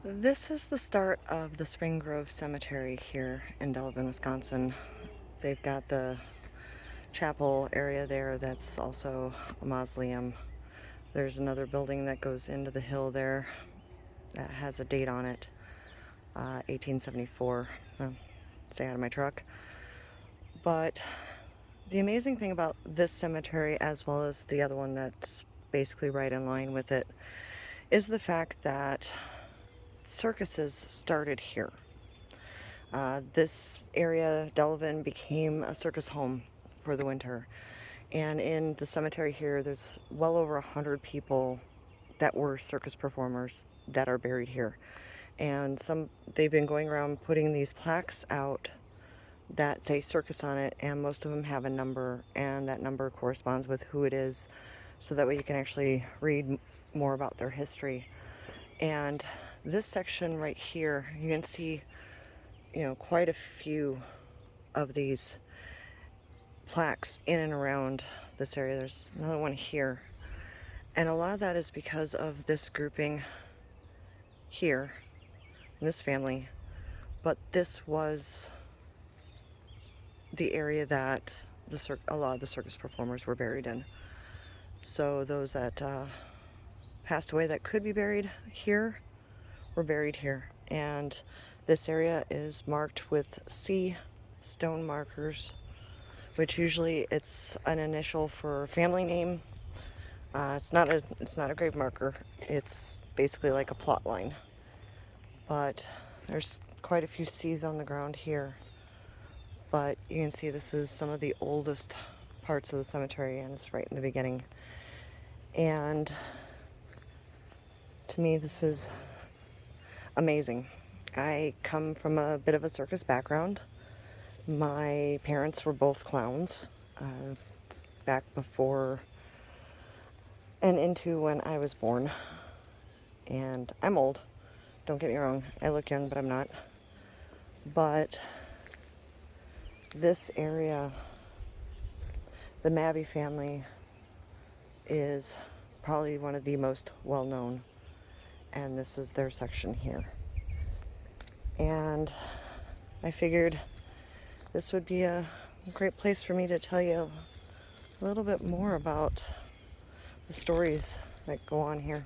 This is the start of the Spring Grove Cemetery here in Delavan, Wisconsin. They've got the chapel area there that's also a mausoleum. There's another building that goes into the hill there that has a date on it, 1874. Stay out of my truck. But the amazing thing about this cemetery, as well as the other one that's basically right in line with it, is the fact that circuses started here. This area, Delavan, became a circus home for the winter. And in the cemetery here, there's well over 100 people that were circus performers that are buried here. And they've been going around putting these plaques out that say circus on it, and most of them have a number, and that number corresponds with who it is, so that way you can actually read more about their history. And this section right here, you can see, quite a few of these plaques in and around this area. There's another one here. And a lot of that is because of this grouping here, this family. But this was the area that a lot of the circus performers were buried in. So those that passed away that could be buried here were buried here. And this area is marked with C stone markers, which usually it's an initial for family name. It's not a grave marker. It's basically like a plot line. But there's quite a few C's on the ground here. But you can see this is some of the oldest parts of the cemetery, and it's right in the beginning. And to me, this is amazing. I come from a bit of a circus background. My parents were both clowns back before and into when I was born. And I'm old. Don't get me wrong. I look young, but I'm not. But this area, the Mabby family, is probably one of the most well-known. And this is their section here. And I figured this would be a great place for me to tell you a little bit more about the stories that go on here.